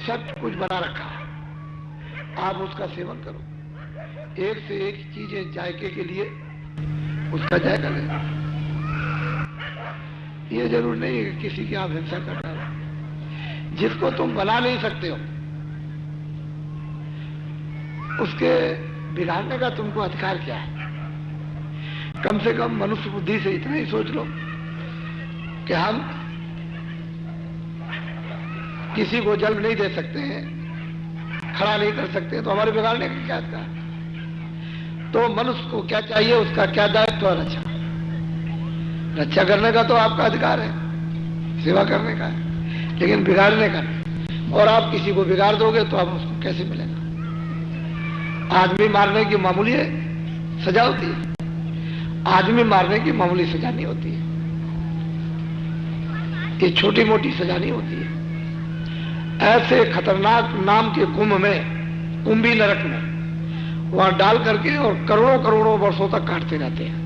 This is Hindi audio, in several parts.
सब कुछ बना रखा है, आप उसका सेवन करो। एक से एक चीजें जायके के लिए उसका जायका लेना। ये जरूर नहीं है कि किसी की आप हिंसा कर डालो। जिसको तुम बना नहीं सकते हो उसके बिगाड़ने का तुमको अधिकार क्या है? कम से कम मनुष्य बुद्धि से इतना ही सोच लो कि हम किसी को जन्म नहीं दे सकते हैं, खड़ा नहीं कर सकते, तो हमारे बिगाड़ने का क्या अधिकार? तो मनुष्य को क्या चाहिए? उसका क्या दायित्व है? रक्षा करने का तो आपका अधिकार है, सेवा करने का है, लेकिन बिगाड़ने का नहीं। और आप किसी को बिगाड़ दोगे तो आप उसको कैसे मिलेगा? आदमी मारने की मामूली सजा होती है, आदमी मारने की मामूली सजा नहीं होती है, ये छोटी मोटी सजा नहीं होती है। ऐसे खतरनाक नाम के कुंभ में, कुंभी नरक में, वहां डाल करके और करोड़ों करोड़ों वर्षों तक काटते रहते हैं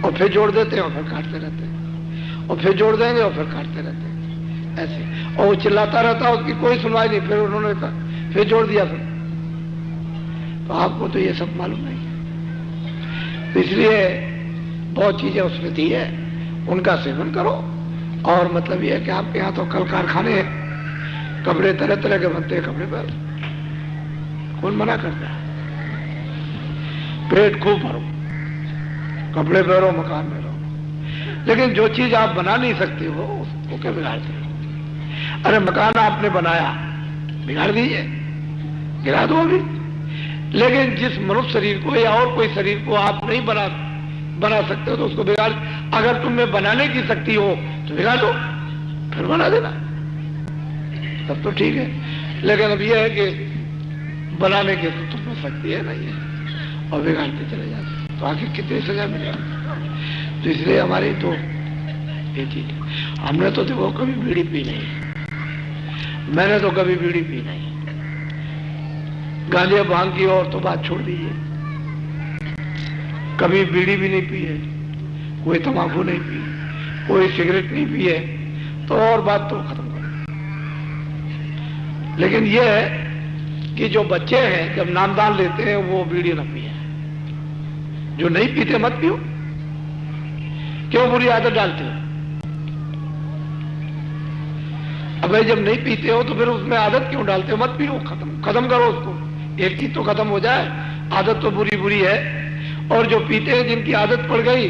और फिर जोड़ देते हैं और फिर काटते रहते हैं और फिर जोड़ देंगे और फिर काटते रहते हैं ऐसे। और वो चिल्लाता रहता, उसकी कोई सुनवाई नहीं, फिर उन्होंने कहा फिर जोड़ दिया। फिर तो आपको तो ये सब मालूम नहीं है, तो इसलिए बहुत चीजें उसमें दी है, उनका सेवन करो। और मतलब ये है कि आपके यहाँ तो कल कारखाने हैं, कपड़े तरह तरह के बनते हैं, कपड़े पहनो, कौन मना करता है? पेट खूब भरो, कपड़े पहनो, मकान में रहो, लेकिन जो चीज आप बना नहीं सकते हो उसको क्या बिगाड़ते हो? अरे मकान आपने बनाया, बिगाड़ दीजिए, गिरा दो अभी। लेकिन जिस मनुष्य शरीर को या और कोई शरीर को आप नहीं बना सकते हो तो उसको बिगाड़, अगर तुम में बनाने की शक्ति हो तो बिगाड़ दो, फिर बना देना, तब तो ठीक है। लेकिन अब यह है कि बनाने की तो तुम में शक्ति है नहीं है और बिगाड़ते चले जाते, तो आखिर कितनी सजा मिलेगी? तो इसलिए हमारी तो ये चीज, हमने तो देखो कभी बीड़ी पी नहीं, मैंने तो कभी बीड़ी पी नहीं, गांजा भांग की और तो बात छोड़ दीजिए, कभी बीड़ी भी नहीं पी है, कोई तंबाकू नहीं पी, कोई सिगरेट नहीं पी है, तो और बात तो खत्म करो। लेकिन यह है कि जो बच्चे हैं जब नामदान लेते हैं वो बीड़ी न पिए, जो नहीं पीते मत पियो, क्यों बुरी आदत डालते हो? अब भाई जब नहीं पीते हो तो फिर उसमें आदत क्यों डालते हो? मत पियो, खत्म करो उसको, एक चीज तो खत्म हो जाए। आदत तो बुरी बुरी है, और जो पीते हैं जिनकी आदत पड़ गई,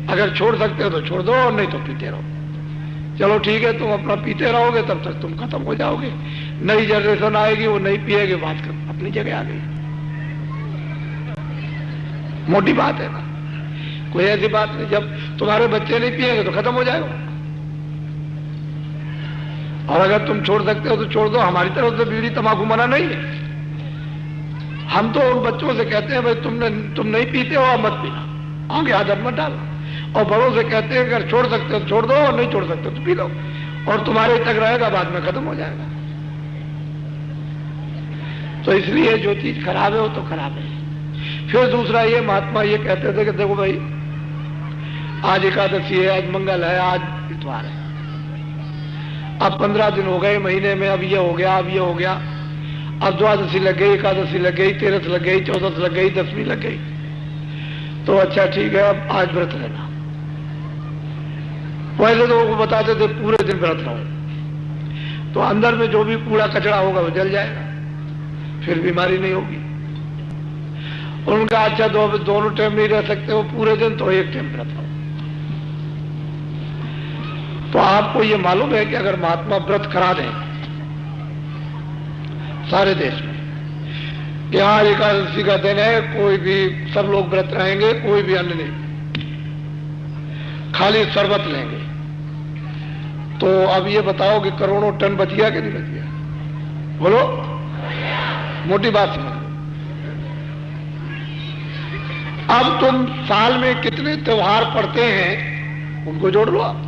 अगर छोड़ सकते हो तो छोड़ दो और नहीं तो पीते रहो। चलो ठीक है, तुम अपना पीते रहोगे तब तक तुम खत्म हो जाओगे, नई जनरेशन आएगी वो नहीं पिएगी, बात अपनी जगह आ गई। मोटी बात है ना, कोई ऐसी बात नहीं, जब तुम्हारे बच्चे नहीं पिएंगे तो खत्म हो जाएगा। और अगर तुम छोड़ सकते हो तो छोड़ दो, हमारी तरफ से बीड़ी तंबाकू मना नहीं है। हम तो उन बच्चों से कहते हैं भाई तुम नहीं पीते हो, मत पीना, आगे आदत मत डालो। और बड़ों से कहते हैं अगर छोड़ सकते हो तो छोड़ दो और नहीं छोड़ सकते तो पी लो, और तुम्हारे तक रहेगा, बाद में खत्म हो जाएगा। तो इसलिए जो चीज खराब है वो तो खराब है। फिर दूसरा ये, महात्मा ये कहते थे कि देखो भाई आज एकादशी है, आज मंगल है, आज इतवार है, अब 15 दिन हो गए महीने में, अब ये हो गया, अब ये हो गया, अब द्वादशी लग गई, एकादशी लग गई, 13 लग गई, 14 लग गई, 10वीं लग गई, तो अच्छा ठीक है अब आज व्रत रहना। पहले तो वो बताते थे पूरे दिन व्रत रहो, तो अंदर में जो भी कूड़ा कचरा होगा वो जल जाएगा, फिर बीमारी नहीं होगी। उनका अच्छा दोनों टाइम नहीं रह सकते वो पूरे दिन, तो एक टाइम व्रत रहो। तो आपको ये मालूम है कि अगर महात्मा व्रत करा दें सारे देश में कि आज एकादशी का दिन है, कोई भी, सब लोग व्रत रहेंगे, कोई भी अन्न नहीं, खाली शरबत लेंगे, तो अब ये बताओ कि करोड़ों टन बच गया कि नहीं बच गया? बोलो, मोटी बात समझ। अब तुम साल में कितने त्योहार पड़ते हैं उनको जोड़ लो आप।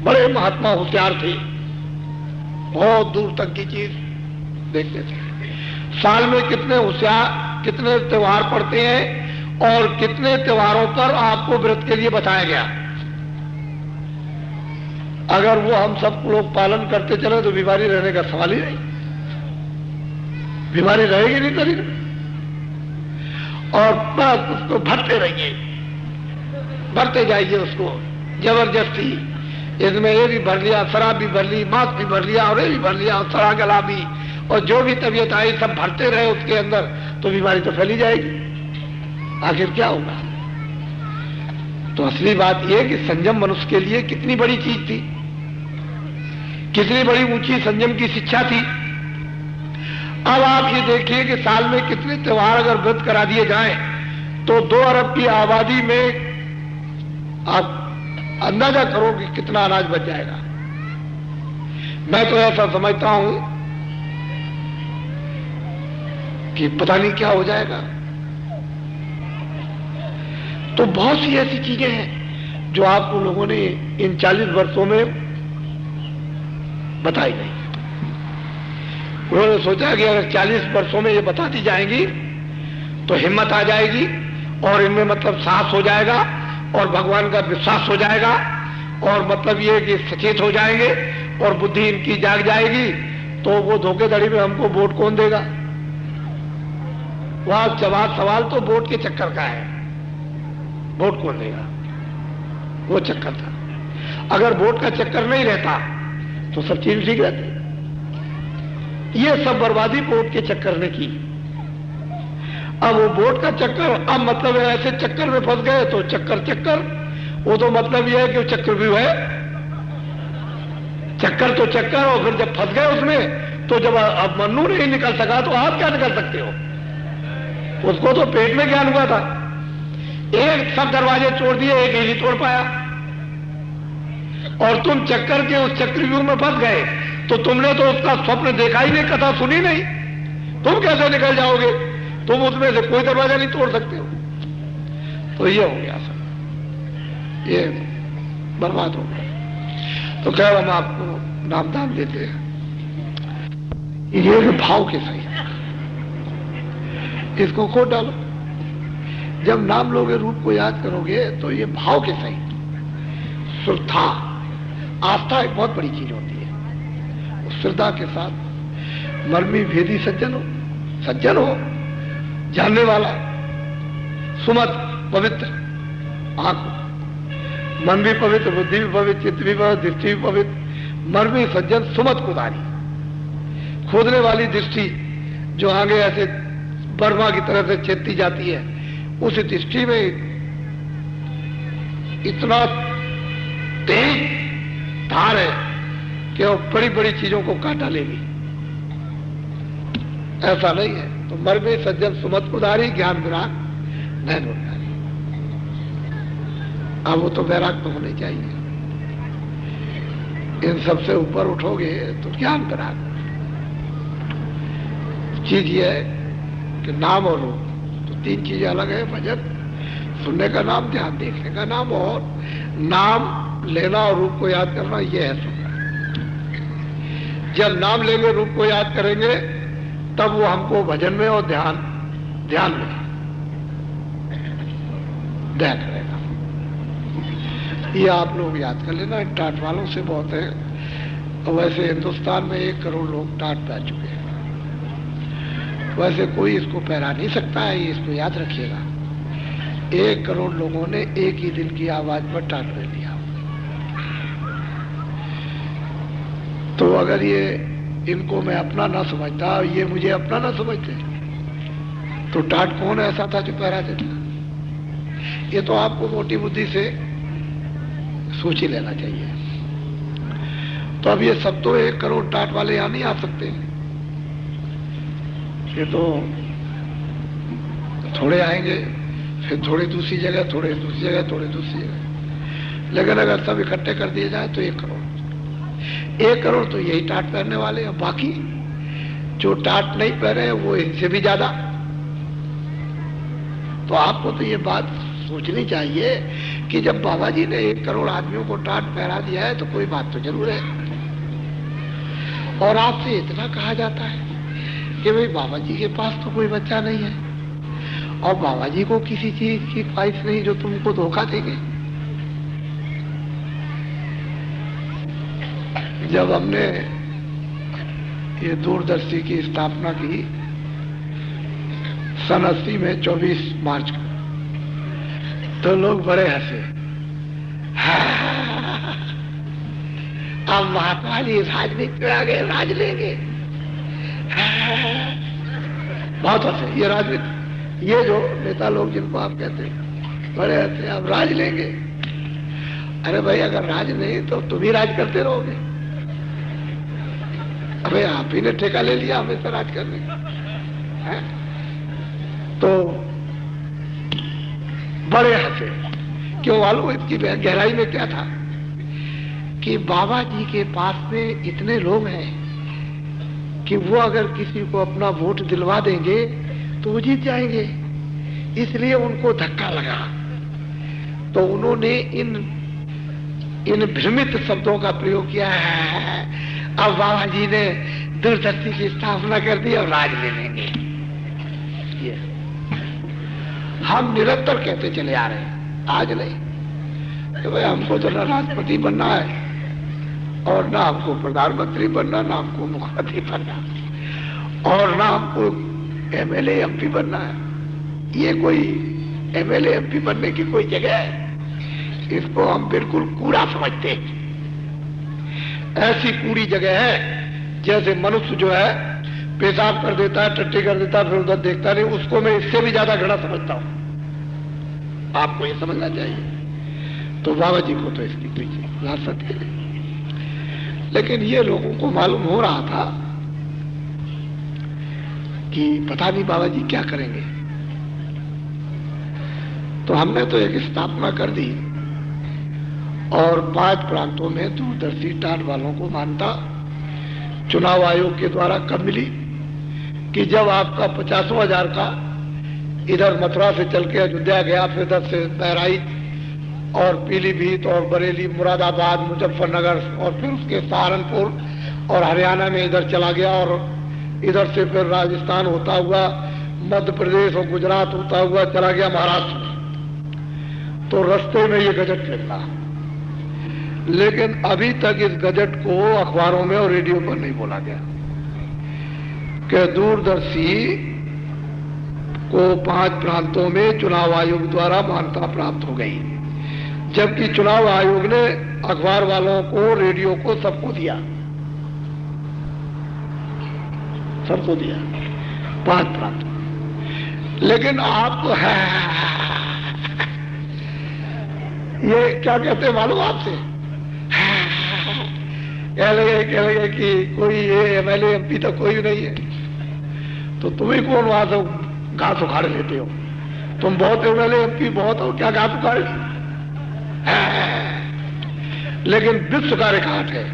बड़े महात्मा होशियार थे, बहुत दूर तक की चीज देखते थे। साल में कितने त्योहार पड़ते हैं और कितने त्योहारों पर आपको व्रत के लिए बताया गया। अगर वो हम सब लोग पालन करते चले तो बीमारी रहने का सवाल ही नहीं, बीमारी रहेगी नहीं शरीर में। और बस उसको भरते रहिए, भरते जाइए उसको जबरदस्ती। इसमें ये भी भर लिया, शराब भी भर ली, मांस भी भर लिया, और ये भी भर लिया, और सड़ा गला भी, और जो भी तबीयत आई सब भरते रहे उसके अंदर, तो बीमारी तो फैली जाएगी। आखिर क्या होगा? तो असली बात यह कि संयम मनुष्य के लिए कितनी बड़ी चीज थी, कितनी बड़ी ऊंची संयम की शिक्षा थी। अब आप ये देखिए कि साल में कितने त्योहार अगर व्रत करा दिए जाएं तो 2 अरब की आबादी में आप अंदाजा करो कि कितना अनाज बच जाएगा। मैं तो ऐसा समझता हूं कि पता नहीं क्या हो जाएगा। तो बहुत सी ऐसी चीजें हैं जो आपको लोगों ने इन 40 वर्षों में बताई गई। उन्होंने सोचा कि अगर 40 वर्षों में ये बताती जाएंगी तो हिम्मत आ जाएगी, और इनमें मतलब साहस हो जाएगा, और भगवान का विश्वास हो जाएगा, और मतलब ये कि सचेत हो जाएंगे, और बुद्धि इनकी जाग जाएगी। तो वो धोखेधड़ी में हमको वोट कौन देगा? वहां सवाल तो वोट के चक्कर का है, वोट कौन देगा, वो चक्कर था। अगर वोट का चक्कर नहीं रहता तो सब चीज ठीक रहती। ये सब बर्बादी वोट के चक्कर ने की। अब वो वोट का चक्कर, अब मतलब ऐसे चक्कर में फंस गए तो चक्कर, वो तो मतलब ये है कि वो चक्रव्यूह है, चक्कर तो चक्कर। और फिर जब फंस गए उसमें तो जब अब मन्नू नहीं निकल सका तो आप क्या निकल सकते हो? उसको तो पेट में ज्ञान हुआ था। एक सब दरवाजे तोड़ दिए, एक ही नहीं तोड़ पाया। और तुम चक्कर के उस चक्रव्यूह में फंस गए तो तुमने तो उसका स्वप्न देखा ही नहीं, कथा सुनी नहीं, तुम कैसे निकल जाओगे? तुम उसमें से कोई दरवाजा नहीं तोड़ सकते हो। तो ये हो गया सब, ये बर्बाद हो गया। तो खैर हम आपको नाम दान देते हैं। ये भाव के सही, इसको खो डालो। जब नाम लोगे, रूप को याद करोगे तो ये भाव के सही। श्रद्धा, आस्था एक बहुत बड़ी चीज होती है। श्रद्धा के साथ मर्मी भेदी सज्जन हो, जानने वाला, सुमत, पवित्र, आंख, मन भी पवित्र, बुद्धि भी पवित्र, चित्त भी पवित्र, दृष्टि भी पवित्र, मर्मी सज्जन, सुमत कुदारी, खोदने वाली दृष्टि जो आगे ऐसे बर्मा की तरह से छेदती जाती है, उस दृष्टि में इतना तेज धार है कि वो बड़ी बड़ी चीजों को काटा लेगी। ऐसा नहीं है। तो मर्मे सज्जन सुमत कुदारी, ज्ञान विराग नैन उदारी। अब वो तो वैराग तो होने चाहिए। इन सबसे ऊपर उठोगे तो ज्ञान विराग। चीज ये है कि नाम और रूप तो 3 चीजें अलग है। भजन सुनने का नाम, ध्यान देखने का नाम, और नाम लेना और रूप को याद करना, ये है सुनना। जब नाम लेंगे, रूप को याद करेंगे, तब वो हमको भजन में और ध्यान में ध्यान करेगा। ये आप लोग याद कर लेना। टाट वालों से बहुत है। और वैसे हिंदुस्तान में 1 करोड़ लोग टाट पा चुके हैं। वैसे कोई इसको पहरा नहीं सकता है, ये इसको याद रखिएगा। 1 करोड़ लोगों ने एक ही दिन की आवाज पर टाट ले लिया। तो अगर ये इनको मैं अपना ना समझता, ये मुझे अपना ना समझते, तो टाट कौन ऐसा था जो पहरा देता? ये तो आपको मोटी बुद्धि से सोच ही लेना चाहिए। तो अब ये सब तो 1 करोड़ टाट वाले यहां नहीं आ सकते। ये तो थोड़े आएंगे, फिर थोड़ी दूसरी जगह, थोड़े दूसरी जगह, थोड़े दूसरी जगह। लेकिन अगर सब इकट्ठे कर दिए जाए तो 1 करोड़। 1 करोड़ तो यही टाट पहनने वाले हैं। बाकी जो टाट नहीं पहने हैं वो इनसे भी ज्यादा। तो आपको तो ये बात सोचनी चाहिए कि जब बाबा जी ने 1 करोड़ आदमियों को टाट पहरा दिया है तो कोई बात तो जरूर है। और आपसे इतना कहा जाता है कि भाई बाबा जी के पास तो कोई बच्चा नहीं है, और बाबा जी को किसी चीज की ख्वाहिश नहीं जो तुमको धोखा देंगे। जब हमने ये दूरदर्शी की स्थापना की सन 80 में 24 मार्च को, तो लोग बड़े हंसे। अब महात्मा जी राजनीति में आ गए, राज लेंगे। बहुत हंसे। ये राजनीति, ये जो नेता लोग जिनको आप कहते हैं, बड़े हंसे, अब राज लेंगे। अरे भाई, अगर राज नहीं तो तुम ही राज करते रहोगे। अबे आप ही ने ठेका ले लिया हमेशा राज करने का, है? तो बड़े हंसे। क्यों मालूम इसकी गहराई में क्या था? कि बाबा जी के पास में इतने लोग हैं कि वो अगर किसी को अपना वोट दिलवा देंगे तो वो जीत जाएंगे, इसलिए उनको धक्का लगा। तो उन्होंने इन भ्रमित शब्दों का प्रयोग किया है। अब बाबा जी ने दूरदर्शी की स्थापना कर दी और राज ले लेंगे। ये हम निरंतर कहते चले आ रहे हैं, आज नहीं। तो भाई हमको तो ना राष्ट्रपति बनना है और ना हमको प्रधानमंत्री बनना, ना हमको मुख्यमंत्री बनना, और ना हमको एमएलए एमपी बनना है। ये कोई एमएलए एमपी बनने की कोई जगह है? इसको हम बिल्कुल कूड़ा समझते हैं। ऐसी कूड़ी जगह है जैसे मनुष्य जो है पेशाब कर देता है, टट्टी कर देता है, फिर उधर देखता नहीं। उसको मैं इससे भी ज्यादा घृणा समझता हूं। आपको ये समझना चाहिए। तो बाबा जी को तो इसकी पीछे विरासत है, लेकिन ये लोगों को मालूम हो रहा था कि पता नहीं बाबा जी क्या करेंगे। तो हमने तो एक स्थापना कर दी और 5 प्रांतों में दूरदर्शी टाट वालों को मानता चुनाव आयोग के द्वारा कब मिली कि जब आपका 50,000 का इधर मथुरा से चल के अयोध्या गया, फिर इधर से बहराइच और पीलीभीत और बरेली, मुरादाबाद, मुजफ्फरनगर और फिर उसके सहारनपुर और हरियाणा में इधर चला गया और इधर से फिर राजस्थान होता हुआ मध्य प्रदेश और गुजरात होता हुआ चला गया महाराष्ट्र में। तो रास्ते में ये गजट निकला, लेकिन अभी तक इस गजट को अखबारों में और रेडियो पर नहीं बोला गया कि दूरदर्शी को 5 प्रांतों में चुनाव आयोग द्वारा मान्यता प्राप्त हो गई, जबकि चुनाव आयोग ने अखबार वालों को, रेडियो को, सबको दिया 5 प्रांत। लेकिन आपको ये क्या कहते हैं मालूम आपसे? कह लगे कि कोई ये एमएलए एमपी तो कोई भी नहीं है, तो तुम्हें कौन वहां से घास उखाड़ लेते हो? तुम बहुत एमएलए एमपी बहुत हो, क्या घास उखाड़? लेकिन विश्व का रिकॉर्ड है,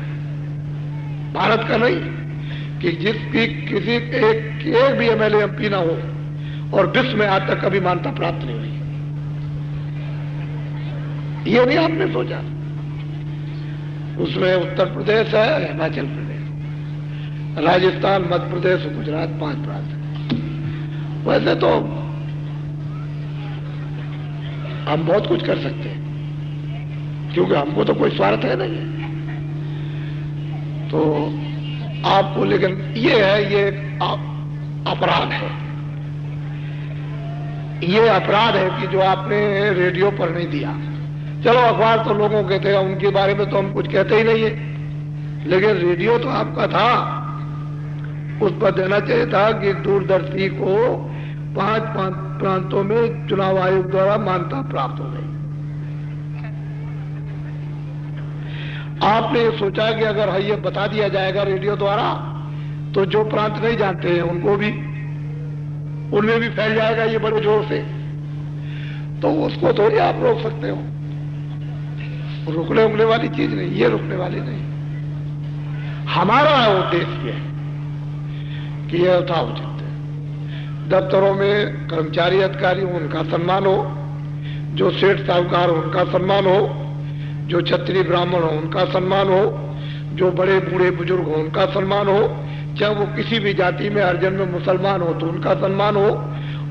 भारत का नहीं, कि जिसकी किसी एक भी एमएलए एमपी ना हो और विश्व में आज तक कभी मान्यता प्राप्त नहीं हुई। ये नहीं आपने सोचा? उसमें उत्तर प्रदेश है, हिमाचल प्रदेश, राजस्थान, मध्य प्रदेश और गुजरात 5 प्रांत है। वैसे तो हम बहुत कुछ कर सकते हैं, क्योंकि हमको तो कोई स्वार्थ है नहीं। तो आपको, लेकिन ये है, ये अपराध है। ये अपराध है कि जो आपने रेडियो पर नहीं दिया। चलो अखबार तो लोगों के थे, उनके बारे में तो हम कुछ कहते ही नहीं है, लेकिन रेडियो तो आपका था, उस पर देना चाहिए था कि दूरदर्शी को 5 प्रांतों में चुनाव आयोग द्वारा मान्यता प्राप्त हो गई। आपने ये सोचा कि अगर ये बता दिया जाएगा रेडियो द्वारा तो जो प्रांत नहीं जानते हैं उनको भी, उनमें भी फैल जाएगा ये बड़े जोर से, तो उसको थोड़ी आप रोक सकते हो। रुकने उकने वाली चीज नहीं, ये रुकने वाली नहीं। हमारा उद्देश्य है कि यह था उचित है, दफ्तरों में कर्मचारी अधिकारी उनका सम्मान हो, जो सेठ साहूकार उनका सम्मान हो, जो क्षत्रिय ब्राह्मण हो उनका सम्मान हो, जो बड़े बूढ़े बुजुर्ग हो उनका सम्मान हो, चाहे वो किसी भी जाति में हरिजन में मुसलमान हो तो उनका सम्मान हो,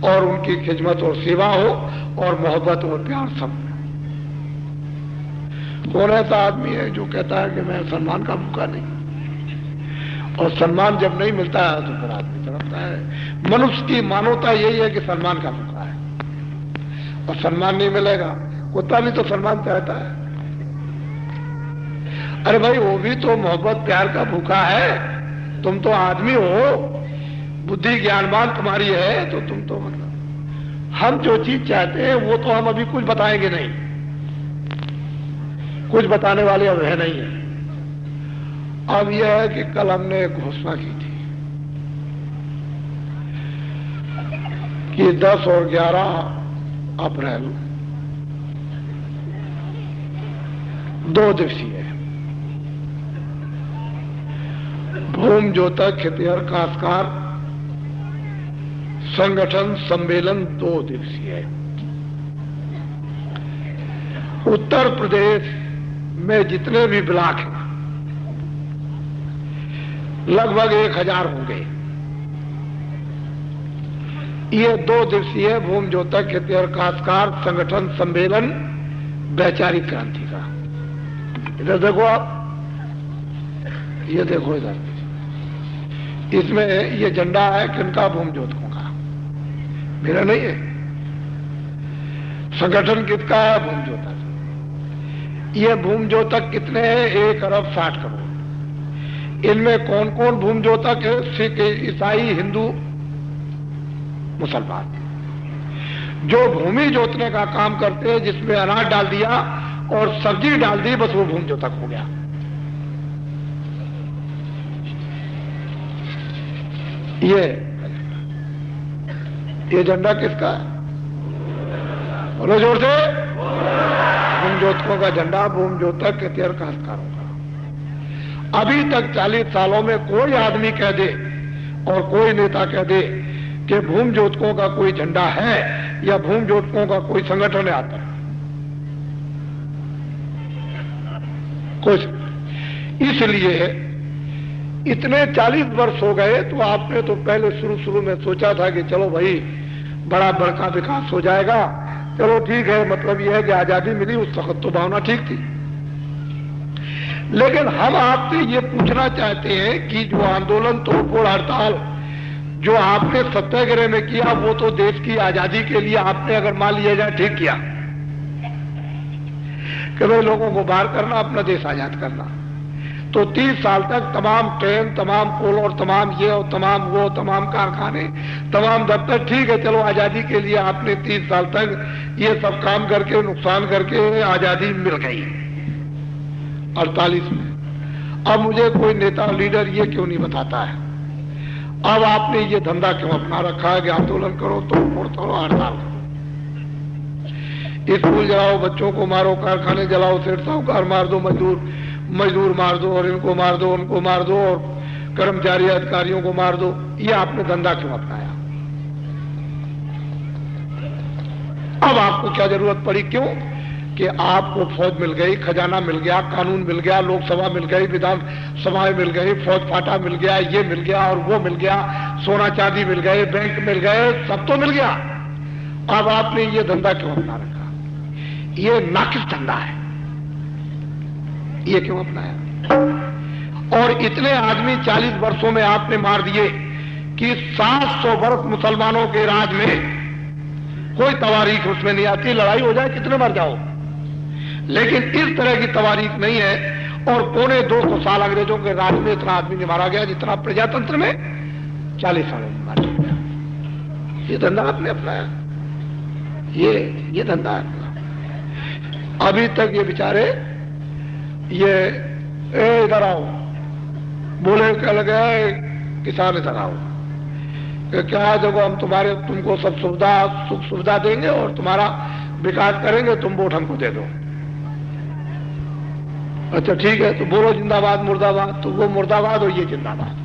और उनकी खिदमत और सेवा हो, और मोहब्बत और प्यार सब। कौन ऐसा आदमी है जो कहता है कि मैं सम्मान का भूखा नहीं? और सम्मान जब नहीं मिलता है तो फिर आदमी तड़पता है। मनुष्य की मानवता यही है कि सम्मान का भूखा है, और सम्मान नहीं मिलेगा, कुत्ता भी तो सम्मान चाहता है। अरे भाई वो भी तो मोहब्बत प्यार का भूखा है, तुम तो आदमी हो, बुद्धि ज्ञानवान तुम्हारी है, तो तुम तो मतलब हम जो चीज चाहते हैं वो तो हम अभी कुछ बताएंगे नहीं, कुछ बताने वाले अब है नहीं है। अब यह है कि कल हमने एक घोषणा की थी कि 10 और 11 अप्रैल 2 दिवसीय भूम ज्योतक खेतिहर काश्तकार संगठन सम्मेलन 2 दिवसीय उत्तर प्रदेश में जितने भी ब्लॉक हैं लगभग 1000 होंगे। ये 2 दिवसीय भूम ज्योतक खेतिहर काश्तकार संगठन सम्मेलन वैचारिक क्रांति का। इधर देखो आप, ये देखो इधर, इसमें ये झंडा है किनका? भूम ज्योतकों का, मेरा नहीं है। संगठन किसका है? भूम ज्योतक। ये भूम ज्योतक कितने हैं? 1 अरब 60 करोड़। इनमें कौन कौन भूम ज्योतक है? सिख, ईसाई, हिंदू, मुसलमान। जो भूमि जोतने का काम करते हैं, जिसमें अनाज डाल दिया और सब्जी डाल दी, बस वो भूम ज्योतक हो गया। ये झंडा किसका है? बोलो जोर से। भूम ज्योतकों का झंडा, भूम ज्योतक खेतिहर काश्तकारों का। अभी तक 40 सालों में कोई आदमी कह दे और कोई नेता कह दे कि भूम ज्योतकों का कोई झंडा है या भूम ज्योतकों का कोई संगठन है, आता है कुछ। इसलिए इतने 40 वर्ष हो गए तो आपने तो पहले शुरू में सोचा था कि चलो भाई बड़ा बड़का विकास हो जाएगा, चलो ठीक है, मतलब यह है कि आजादी मिली, उस वक्त तो भावना ठीक थी। लेकिन हम आपसे ये पूछना चाहते हैं कि जो आंदोलन, तोड़फोड़, हड़ताल जो आपने सत्याग्रह में किया, वो तो देश की आजादी के लिए आपने, अगर मान लिया जाए, ठीक किया कि भाई लोगों को बाहर करना, अपना देश आजाद करना। तो 30 साल तक तमाम ट्रेन, तमाम पुल और तमाम ये और तमाम वो, तमाम कारखाने, तमाम दफ्तर, ठीक है, चलो आजादी के लिए आपने 30 साल तक ये सब काम करके, नुकसान करके आजादी मिल गई 48 में। अब मुझे कोई नेता, लीडर ये क्यों नहीं बताता है, अब आपने ये धंधा क्यों अपना रखा है कि आंदोलन करो, तोड़फोड़ करो, हड़ताल करो, स्कूल जलाओ, बच्चों को मारो, कारखाने जलाओ, सेठ साहूकार मार दो, मजदूर मार दो, और इनको मार दो, उनको मार दो, और कर्मचारी अधिकारियों को मार दो। ये आपने धंधा क्यों अपनाया? अब आपको क्या जरूरत पड़ी? क्यों कि आपको फौज मिल गई, खजाना मिल गया, कानून मिल गया, लोकसभा मिल गई, विधान सभाएं मिल गई, फौज फाटा मिल गया, ये मिल गया और वो मिल गया, सोना चांदी मिल गए, बैंक मिल गए, सब तो मिल गया। अब आपने ये धंधा क्यों अपना रखा? ये नाकिस धंधा है, ये क्यों अपनाया? और इतने आदमी 40 वर्षों में आपने मार दिए कि 700 वर्ष मुसलमानों के राज में कोई तवारीख उसमें नहीं आती, लड़ाई हो जाए कितने मर जाओ, लेकिन इस तरह की तवारीख नहीं है। और पौने 200 साल अंग्रेजों के राज में इतना आदमी नहीं मारा गया जितना प्रजातंत्र में 40 सालों में मारा गया। ये धंधा आपने अपनाया, ये धंधा अपना। अभी तक ये बेचारे ये इधर आओ बोले, कह गए किसान इधर आओ, क्या देखो हम तुमको सब सुख सुविधा देंगे और तुम्हारा विकास करेंगे, तुम वोट हमको दे दो। अच्छा ठीक है, तो बोलो जिंदाबाद मुर्दाबाद, तो वो मुर्दाबाद और ये जिंदाबाद।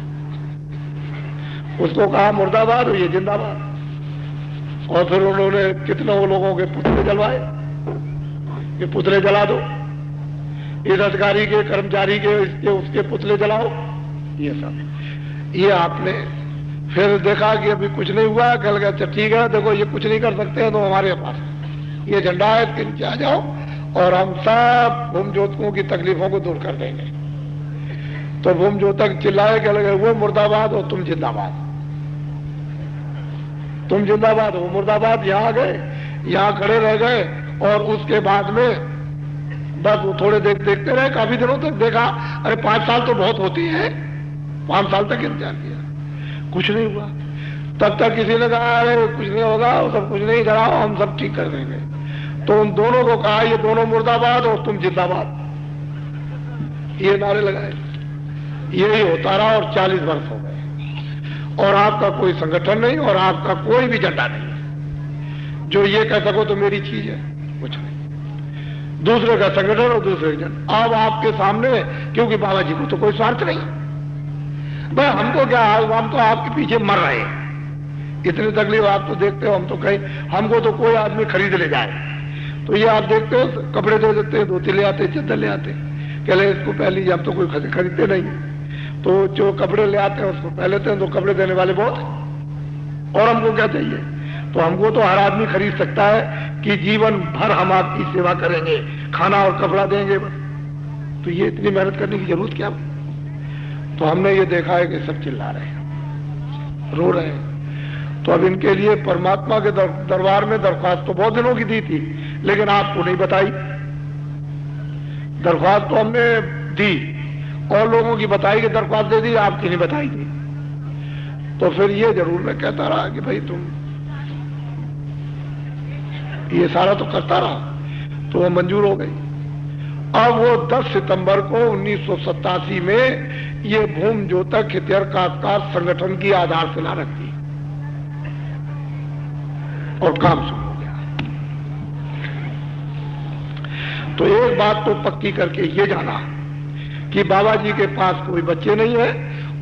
उसको कहा मुर्दाबाद और ये जिंदाबाद। और फिर उन्होंने कितने लोगों के पुतले जलवाए, ये पुतले जला दो, इस अधिकारी के, कर्मचारी के, इसके उसके पुतले जलाओ, ये सब। ये आपने फिर देखा कि अभी कुछ नहीं हुआ, कल गया अच्छा ठीक है, देखो ये कुछ नहीं कर सकते हैं तो हमारे पास ये झंडा है, इसके नीचे आ जाओ और हम सब भूम ज्योतकों की तकलीफों को दूर कर देंगे। तो भूम जो तक चिल्लाए के लगे वो मुर्दाबाद और तुम जिंदाबाद, तुम जिंदाबाद हो मुर्दाबाद। यहां आ गए, यहां खड़े रह गए और उसके बाद में बस वो थोड़े देखते रहे, काफी दिनों तक देखा। अरे 5 साल तो बहुत होती है, 5 साल तक इंतजार किया, कुछ नहीं हुआ। तब तक किसी ने कहा अरे कुछ नहीं होगा, वो सब कुछ नहीं, डराओ हम सब ठीक कर देंगे। तो उन दोनों को कहा ये दोनों मुर्दाबाद और तुम जिंदाबाद, ये नारे लगाए। यही होता रहा और 40 वर्ष हो गए और आपका कोई संगठन नहीं और आपका कोई भी झंडा नहीं जो ये कह सको तो मेरी चीज है, कुछ नहीं। दूसरे का संगठन और दूसरे का झंडा। अब आपके सामने, क्योंकि बाबा जी को तो कोई स्वार्थ नहीं, भाई हमको क्या, हम तो आपके पीछे मर रहे हैं, इतनी तकलीफ आप तो देखते हो, हम तो कहीं, हमको तो कोई आदमी खरीद ले जाए तो ये आप देखते हो, कपड़े दे देते हैं, धोती ले आते, चादर ले आते, कह ले इसको पहन लीजिए, हम तो कोई खरीदते नहीं। तो जो कपड़े ले आते हैं उसको पहन लेते हैं, तो कपड़े देने वाले बहुत हैं। और हमको क्या चाहिए? तो हमको तो हर आदमी खरीद सकता है कि जीवन भर हम आपकी सेवा करेंगे, खाना और कपड़ा देंगे बस। तो ये इतनी मेहनत करने की जरूरत क्या? तो हमने ये देखा है कि सब चिल्ला रहे हैं, रो रहे हैं। तो अब इनके लिए परमात्मा के दरबार में दरख्वास्त तो बहुत दिनों की दी थी, लेकिन आपको नहीं बताई। दरख्वास्त तो हमने दी और लोगों की बताई कि दरख्वास्त दे दी, आपकी नहीं बताई थी। तो फिर ये जरूर मैं कहता रहा कि भाई तुम ये सारा तो करता रहा, तो वो मंजूर हो गई। अब वो 10 सितंबर को 1987 में ये भूम ज्योतक खितिहर काश्तकार संगठन की आधारशिला रखी और काम शुरू हो गया। तो एक बात तो पक्की करके ये जाना कि बाबा जी के पास कोई बच्चे नहीं है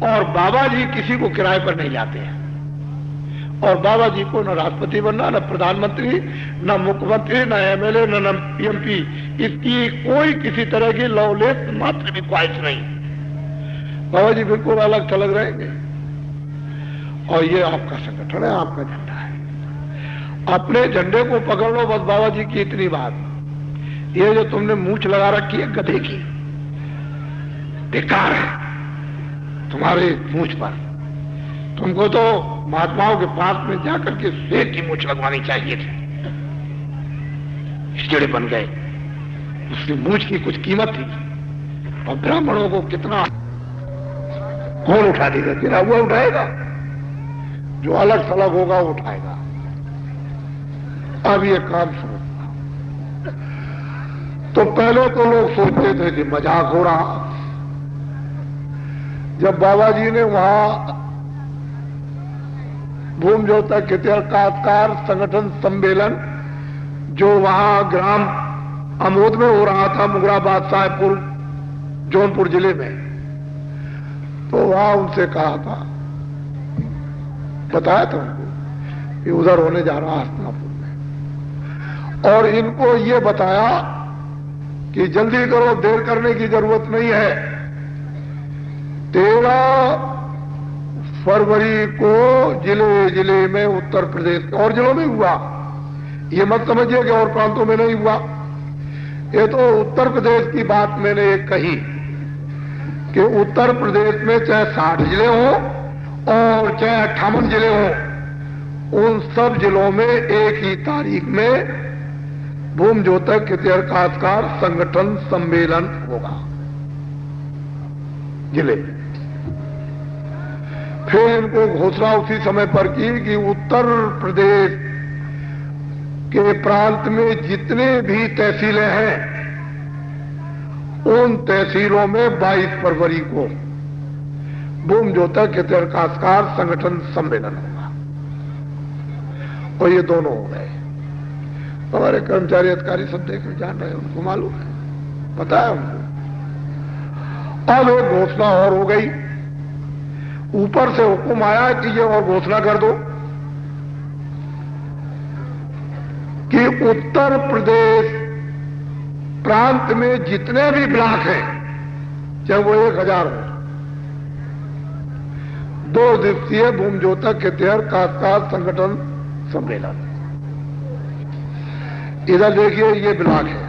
और बाबा जी किसी को किराए पर नहीं लाते हैं, और बाबा जी को न राष्ट्रपति बनना, न प्रधानमंत्री, न मुख्यमंत्री, न एमएलए, न पीएमपी, इसकी कोई किसी तरह की लौलेस मात्र भी ख्वाहिश नहीं। बाबा जी बिल्कुल अलग थलग रहेंगे और ये आपका संगठन है, आपका झंडा है, अपने झंडे को पकड़ लो बस। बाबा जी की इतनी बात, ये जो तुमने मूंछ लगा रखी है गधे की, बेकार है तुम्हारे मूंछ पर। तुमको तो महात्माओं के पास में जाकर के शेर की मूंछ लगवानी चाहिए थी, चिड़े बन गए। उसकी मूंछ की कुछ कीमत थी और ब्राह्मणों को कितना कौन उठा देगा? गिरा हुआ उठाएगा, जो अलग थलग होगा वो उठाएगा। अब ये काम शुरू हुआ। तो पहले तो लोग सोचते थे कि मजाक हो रहा। जब बाबा जी ने वहां भूम ज्योतक खितिहर काश्तकार संगठन सम्मेलन जो वहां ग्राम अमोद में हो रहा था, मुगराबाद साहेबपुर जौनपुर जिले में, तो वहां उनसे कहा था, बताया था उनको कि उधर होने जा रहा हस्तिनापुर में, और इनको ये बताया कि जल्दी करो, देर करने की जरूरत नहीं है। 13 फरवरी को जिले जिले में, उत्तर प्रदेश के और जिलों में हुआ। ये मत समझिए कि और प्रांतों में नहीं हुआ। ये तो उत्तर प्रदेश की बात मैंने एक कही कि उत्तर प्रदेश में चाहे 60 जिले हों और चाहे 58 जिले हों, उन सब जिलों में एक ही तारीख में भूम ज्योतक खितिहर काश्तकार संगठन सम्मेलन होगा जिले। फिर इनको घोषणा उसी समय पर की कि उत्तर प्रदेश के प्रांत में जितने भी तहसीलें हैं, उन तहसीलों में 22 फरवरी को भूम ज्योतक खितिहर काश्तकार संगठन सम्मेलन होगा। और ये दोनों हो गए। हमारे कर्मचारी अधिकारी सब देख रहे, जान रहे, उनको मालूम है, पता है उनको। अब एक घोषणा और हो गई, ऊपर से हुक्म आया कि ये और घोषणा कर दो कि उत्तर प्रदेश प्रांत में जितने भी ब्लॉक हैं, चाहे वो 1000 हो, 2 दिवसीय भूम ज्योतक खितिहर काश्तकार संगठन सम्मेलन। इधर देखिए ये ब्लॉक है,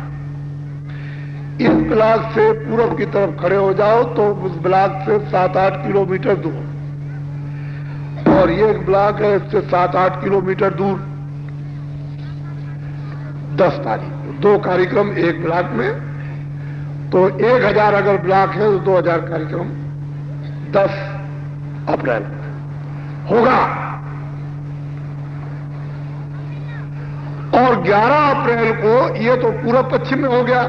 इस ब्लॉक से पूरब की तरफ खड़े हो जाओ तो उस ब्लॉक से 7-8 किलोमीटर दूर, और ये एक ब्लॉक है इससे 7-8 किलोमीटर दूर। 10 तारीख, 2 कार्यक्रम एक ब्लॉक में, तो 1000 अगर ब्लॉक है तो 2000 कार्यक्रम 10 अप्रैल होगा। और 11 अप्रैल को, ये तो पूरब पश्चिम में हो गया,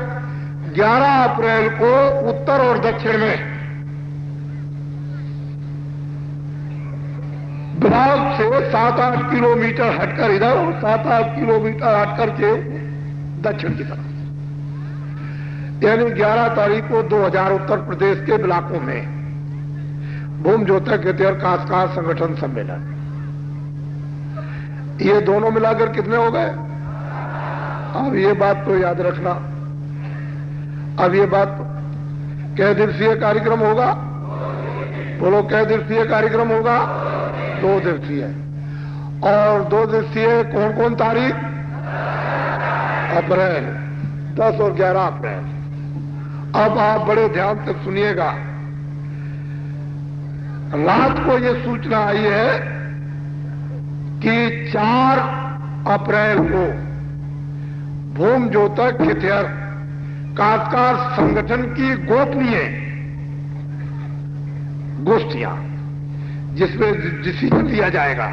11 अप्रैल को उत्तर और दक्षिण में ब्लॉक से 7-8 किलोमीटर हटकर इधर और 7-8 किलोमीटर हटकर के दक्षिण की तरफ, यानी 11 तारीख को 2000 उत्तर प्रदेश के ब्लॉकों में भूम ज्योति खेतिहर काश्तकार संगठन सम्मेलन। ये दोनों मिलाकर कितने हो गए? अब ये बात तो याद रखना, अब ये बात, कै दिवसीय कार्यक्रम होगा? बोलो, कै दिवसीय कार्यक्रम होगा? 2 दिवसीय। और 2 दिवसीय कौन कौन तारीख? अप्रैल, 10 और 11 अप्रैल। अब आप बड़े ध्यान से सुनिएगा। रात को यह सूचना आई है कि 4 अप्रैल को भूम ज्योति खेतिहर काश्तकार संगठन की गोपनीय गोष्ठियां, जिसमें डिसीजन लिया जाएगा,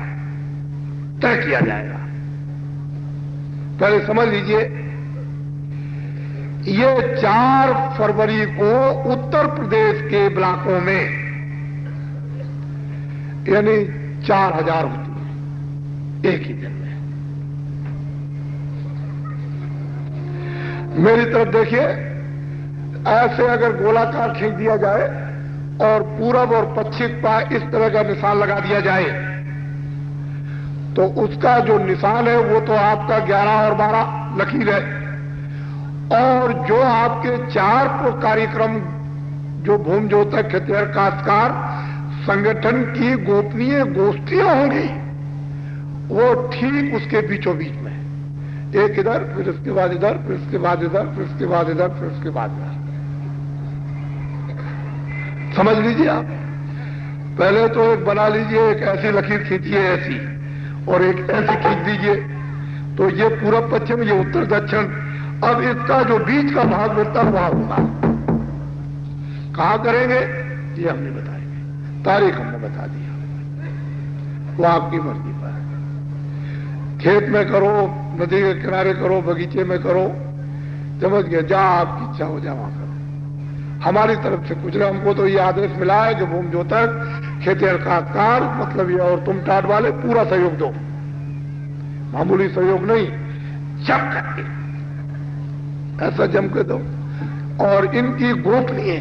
तय किया जाएगा। पहले समझ लीजिए, ये 4 फरवरी को उत्तर प्रदेश के ब्लॉकों में, यानी 4000 होती है एक ही दिन में। मेरी तरफ देखिए, ऐसे अगर गोलाकार खींच दिया जाए और पूरब और पश्चिम पर इस तरह का निशान लगा दिया जाए, तो उसका जो निशान है वो तो आपका 11 और 12 लकीर है। और जो आपके 4 कार्यक्रम जो भूम ज्योति खेतिहर काश्तकार संगठन की गोपनीय गोष्ठियां होंगी, वो ठीक उसके बीचों बीच में, एक इधर, फिर उसके बाद इधर, फिर उसके बाद इधर, फिर उसके बाद इधर, फिर उसके बाद इधर। समझ लीजिए आप। पहले तो एक बना लीजिए, एक ऐसी लकीर खींचिए ऐसी, और एक ऐसी खींच दीजिए, तो ये पूरब पश्चिम, ये उत्तर दक्षिण। अब इसका जो बीच का भाग मिलता है वहां होगा। कहां करेंगे ये हम नहीं बताएंगे, तारीख हमने बता दिया, वो आपकी मर्जी पर है। खेत में करो, नदी के किनारे करो, बगीचे में करो, समझ गए, जहां आपकी इच्छा हो जाए वहां करो। हमारी तरफ से कुछ नहीं, हमको तो ये आदेश मिला है कि भूम ज्योति खेतिहर काश्तकार, मतलब ये और तुम टाट वाले पूरा सहयोग दो, मामूली सहयोग नहीं, जम करके, ऐसा जम के दो। और इनकी गोपनीय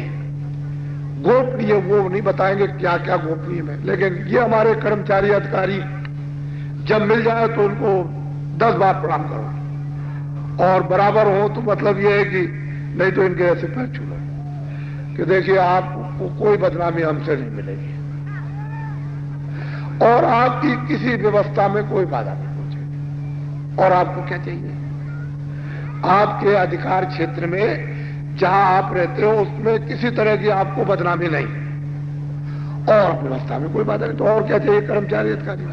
वो नहीं बताएंगे क्या क्या गोपनीय में, लेकिन ये हमारे कर्मचारी अधिकारी जब मिल जाए तो उनको 10 बार प्रणाम करो, और बराबर हो तो मतलब ये है कि, नहीं तो इनके ऐसे पैर छू लो कि देखिए आपको कोई बदनामी हमसे नहीं मिलेगी, और आपकी किसी व्यवस्था में कोई बाधा नहीं पहुंचेगी। और आपको क्या चाहिए? आपके अधिकार क्षेत्र में जहां आप रहते हो उसमें किसी तरह की आपको बदनामी नहीं, और व्यवस्था में कोई बाधा नहीं। तो और क्या चाहिए कर्मचारी अधिकारी?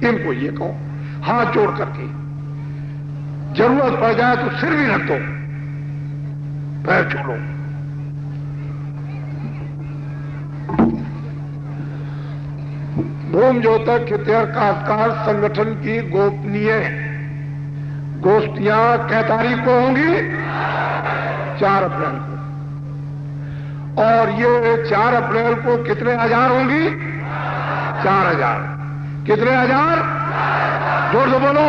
इनको ये कहो, हाथ जोड़ करके, जरूरत पड़ जाए तो सिर भी रख दो, पैर छोड़ो। भूम ज्योति खेतिहर काश्तकार संगठन की गोपनीय गोष्ठियां कै तारीख को होंगी? 4 अप्रैल को। और ये 4 अप्रैल को कितने हजार होंगी? 4000। कितने हजार? जोर से बोलो।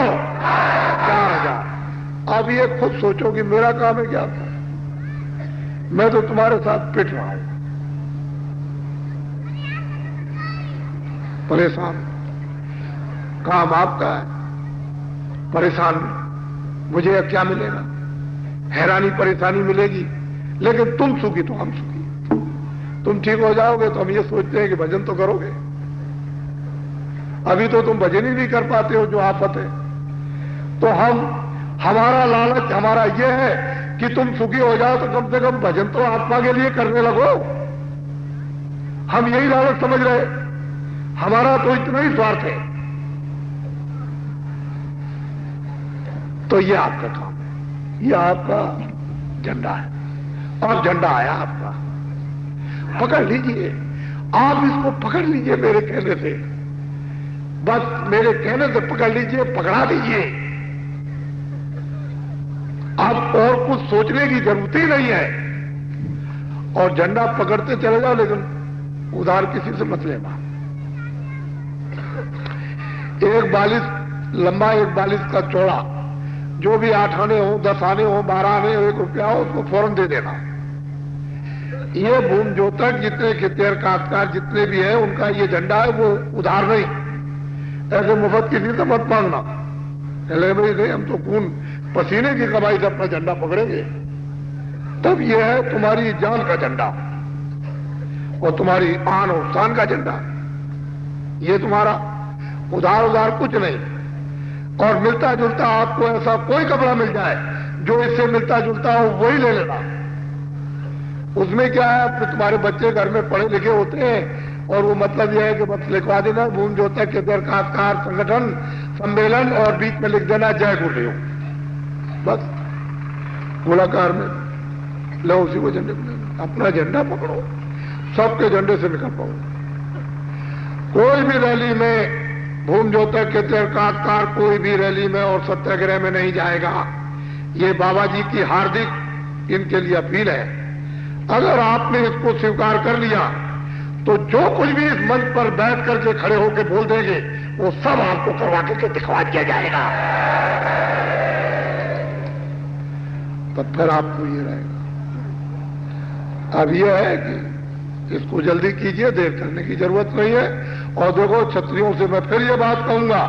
4000। अब ये खुद सोचो कि मेरा काम है क्या था? मैं तो तुम्हारे साथ पिट रहा हूं, परेशान। काम आपका है, परेशान मुझे अब क्या मिलेगा? हैरानी परेशानी मिलेगी, लेकिन तुम सुखी तो हम सुखी। तुम ठीक हो जाओगे तो हम ये सोचते हैं कि भजन तो करोगे। अभी तो तुम भजन ही नहीं कर पाते हो, जो आफत है। तो हमारा लालच हमारा ये है कि तुम सुखी हो जाओ तो कम से कम भजन तो आत्मा के लिए करने लगो। हम यही लालच समझ रहे, हमारा तो इतना ही स्वार्थ है। तो ये आपका काम है, ये आपका झंडा है, और झंडा आया आपका, पकड़ लीजिए। आप इसको पकड़ लीजिए मेरे कहने से, बस मेरे कहने से पकड़ लीजिए, पकड़ा दीजिए। अब और कुछ सोचने की जरूरत ही नहीं है, और झंडा पकड़ते चले जाओ, लेकिन उधार किसी से मत लेना। एक बालिश लंबा, एक बालिश का चौड़ा, जो भी 8 आने हो, 10 आने हो, 12 आने हो, 1 रुपया हो, उसको फौरन दे देना। ये भूम जोतक जितने खेतिहर काश्तकार जितने भी है, उनका ये झंडा है, वो उधार नहीं, ऐसे मुफ्त किसी से मत मांगना। चले भाई नहीं, हम तो खून पसीने की कमाई से अपना झंडा पकड़ेंगे। तब ये है तुम्हारी जान का झंडा और तुम्हारी आन और शान का झंडा। ये तुम्हारा उधार उधार कुछ नहीं। और मिलता जुलता आपको ऐसा कोई कपड़ा मिल जाए जो इससे मिलता जुलता हो, वही ले लेना। उसमें क्या है, फिर तुम्हारे बच्चे घर में पढ़े लिखे होते हैं, और वो मतलब यह है कि बस लिखवा देना भूम जोतक खेतिहर काश्तकार संगठन सम्मेलन, और बीच में लिख देना जय गुरुदेव, बस गोलाकार में लो, उसी को झंडे में लेना। अपना झंडा पकड़ो, सबके झंडे से निकल पाओ। कोई भी रैली में भूम जोतक खेतिहर काश्तकार कोई भी रैली में और सत्याग्रह में नहीं जाएगा। ये बाबा जी की हार्दिक इनके लिए अपील है। अगर आपने इसको स्वीकार कर लिया तो जो कुछ भी इस मंच पर बैठ करके खड़े होकर बोल देंगे, वो सब आपको करवा के दिखवा दिया जाएगा। तब फिर आपको ये रहेगा। अब ये है कि इसको जल्दी कीजिए, देर करने की जरूरत नहीं है। और देखो, क्षत्रियों से मैं फिर ये बात कहूंगा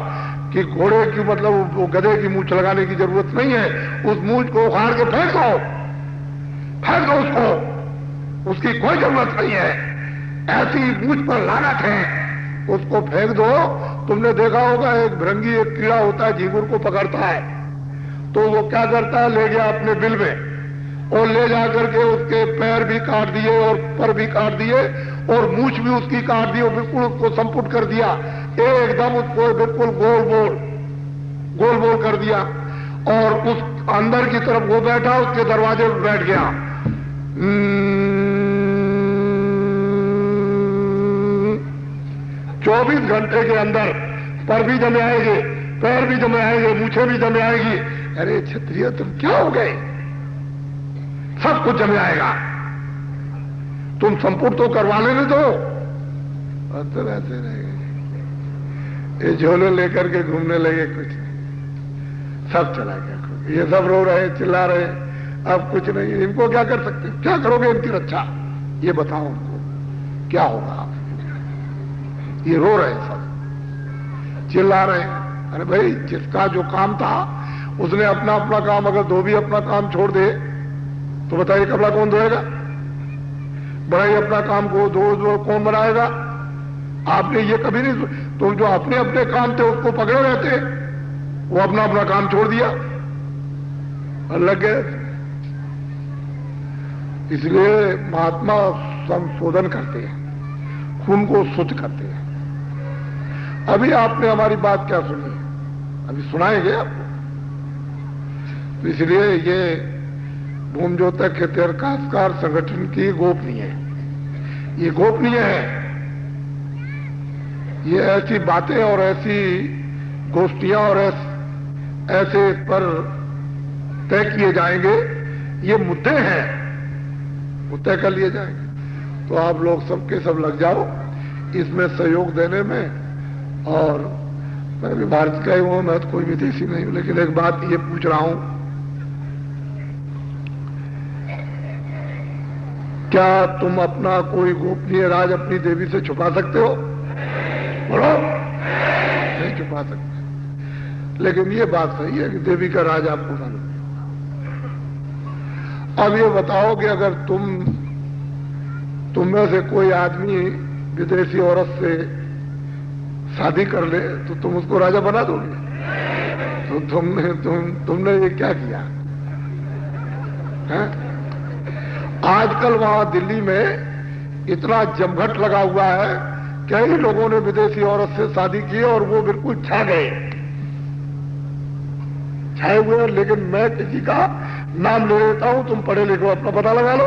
कि घोड़े की मतलब वो गधे की मूंछ लगाने की जरूरत नहीं है। उस मूंछ को उखाड़ के फेंक दो, फेंक दो उसको, उसकी कोई जरूरत नहीं है। ऐसी मूंछ पर लानत है, उसको फेंक दो। तुमने देखा होगा, एक भृंगी एक कीड़ा होता है, झींगुर को पकड़ता है, तो वो क्या करता है, ले गया अपने बिल में और ले जाकर के उसके पैर भी काट दिए और पर भी काट दिए और मूंछ भी उसकी काट दी और बिल्कुल उसको संपुट कर दिया, एकदम उसको बिल्कुल गोल गोल कर दिया। और उस अंदर की तरफ वो बैठा, उसके दरवाजे पर बैठ गया। 24 घंटे के अंदर पर भी जमे आएंगे, पैर भी जमे आएंगे, मूछें भी जमे आएगी। अरे क्षत्रिय तुम क्या हो गए, सब कुछ जमे आएगा, तुम संपुट तो करवा लेने दो। तो ऐसे रहेंगे, ये झोले लेकर के घूमने लगे, कुछ नहीं, सब चला गया। ये सब रो रहे, चिल्ला रहे, अब कुछ नहीं। इनको क्या कर सकते, क्या करोगे इनकी रक्षा, ये बताओ उनको क्या होगा। ये रो रहे, सब चिल्ला रहे। अरे भाई, जिसका जो काम था उसने अपना अपना काम, अगर धोबी अपना काम छोड़ दे तो बताइए कपड़ा कौन धोएगा, बढ़ाई अपना काम को दो कौन बनाएगा। आपने ये कभी नहीं, तुम जो अपने अपने काम थे उसको पकड़े रहते, वो अपना अपना काम छोड़ दिया और लग गए। इसलिए महात्मा संशोधन करते हैं, खून को शुद्ध करते हैं। अभी आपने हमारी बात क्या सुनी, अभी सुनाएंगे आपको। तो इसलिए ये भूम जोतक खेतिहर काश्तकार संगठन की गोपनीय है, ये गोपनीय है। ये ऐसी बातें और ऐसी गोष्ठियां और ऐसे इस पर तय किए जाएंगे, ये मुद्दे हैं, वो तय कर लिए जाएंगे। तो आप लोग सबके सब लग जाओ इसमें सहयोग देने में। और मैं भी भारत का ही हूं, मैं तो कोई विदेशी नहीं हूं, लेकिन एक बात ये पूछ रहा हूं, क्या तुम अपना कोई गोपनीय राज अपनी देवी से छुपा सकते हो? बोलो, नहीं छुपा सकते। लेकिन ये बात सही है कि देवी का राज आपको मालूम है। अब ये बताओ कि अगर तुम में से कोई आदमी विदेशी औरत से शादी कर ले तो तुम उसको राजा बना दोगे? तो तुमने ये क्या किया? हैं? आजकल वहां दिल्ली में इतना जमघट लगा हुआ है, कई लोगों ने विदेशी औरत से शादी की और वो बिल्कुल छा गए, छाए हुए। लेकिन मैं किसी का नाम ले लेता हूं, तुम पढ़े लिखो, अपना पता लगा लो।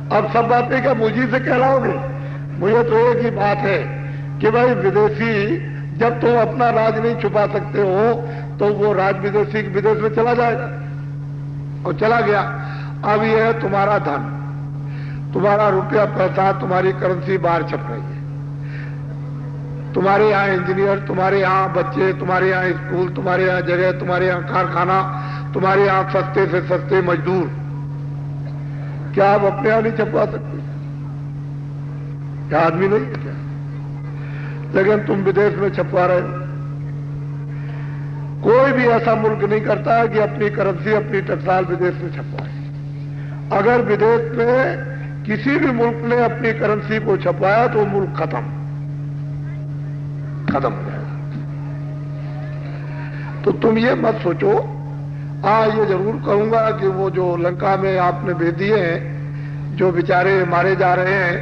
अब सब बातें क्या मुझी से कहलाओगे? मुझे तो एक ही बात है कि भाई विदेशी, जब तुम अपना राज नहीं छुपा सकते हो तो वो राज विदेशी विदेश में चला जाएगा, और चला गया। अब यह है तुम्हारा धन, तुम्हारा रुपया पैसा, तुम्हारी करेंसी बाहर छप रही है। तुम्हारे यहां इंजीनियर, तुम्हारे यहां बच्चे, तुम्हारे यहां स्कूल, तुम्हारे यहां जगह, तुम्हारे यहां कारखाना, तुम्हारे यहां सस्ते से सस्ते मजदूर, क्या आप अपने यहां नहीं छपवा सकते? क्या आदमी नहीं है क्या? लेकिन तुम विदेश में छपवा रहे हो। कोई भी ऐसा मुल्क नहीं करता है कि अपनी करेंसी, अपनी टकसाल विदेश में छपवाए। अगर विदेश में किसी भी मुल्क ने अपनी करेंसी को छपवाया तो मुल्क खत्म हो जाएगा। तो तुम ये मत सोचो। ये जरूर कहूंगा कि वो जो लंका में आपने भेज दिए हैं, जो बेचारे मारे जा रहे हैं,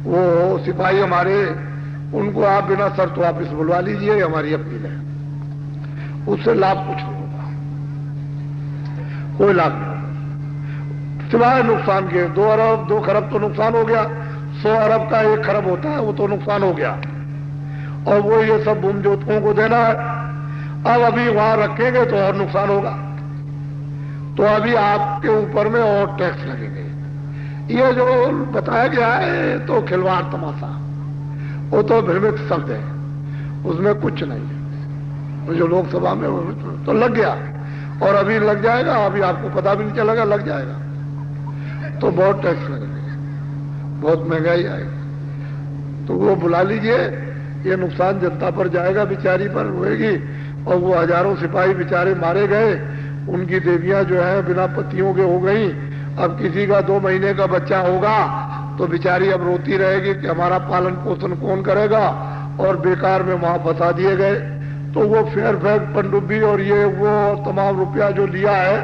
वो सिपाही हमारे, उनको आप बिना शर्त वापिस बुलवा लीजिए, हमारी अपील है। उससे लाभ कुछ नहीं होगा, कोई लाभ नहीं होगा सिवाय नुकसान के। 2 अरब 2 खरब तो नुकसान हो गया, 100 अरब का 1 खरब होता है, वो तो नुकसान हो गया। और वो ये सब भूमि जोतकों को देना है। अब अभी वहां रखेंगे तो और नुकसान होगा, तो अभी आपके ऊपर में और टैक्स लगेंगे। ये जो बताया गया है तो खिलवाड़ तमाशा, वो तो भ्रमित शब्द है, उसमें कुछ नहीं है। तो जो लोकसभा में तो लग गया, और अभी लग जाएगा, अभी आपको पता भी नहीं चलेगा, लग जाएगा। तो बहुत टैक्स लगेगा, बहुत महंगाई आएगी। तो वो बुला लीजिए, ये नुकसान जनता पर जाएगा, बेचारी पर होएगी। और वो हजारों सिपाही बेचारे मारे गए, उनकी देवियां जो है बिना पतियों के हो गई। अब किसी का 2 महीने का बच्चा होगा तो बेचारी अब रोती रहेगी कि हमारा पालन पोषण कौन करेगा, और बेकार में वहां फंसा दिए गए। तो वो फेयर फैक पनडुब्बी और ये वो तमाम रुपया जो लिया है,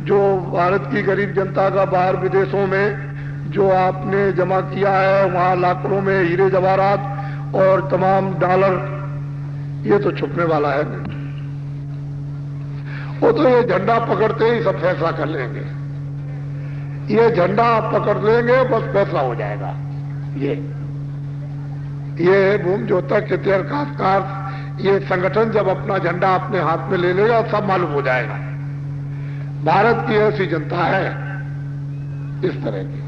जो भारत की गरीब जनता का बाहर विदेशों में जो आपने जमा किया है, वहां लाखों में हीरे जवाहरात और तमाम डॉलर, ये तो छुपने वाला है नहीं। वो तो ये झंडा पकड़ते ही सब फैसला कर लेंगे। ये झंडा पकड़ लेंगे, बस फैसला हो जाएगा। ये भूमि जोतक इतिहासकार, ये संगठन जब अपना झंडा अपने हाथ में ले लेगा, सब मालूम हो जाएगा। भारत की ऐसी जनता है इस तरह की।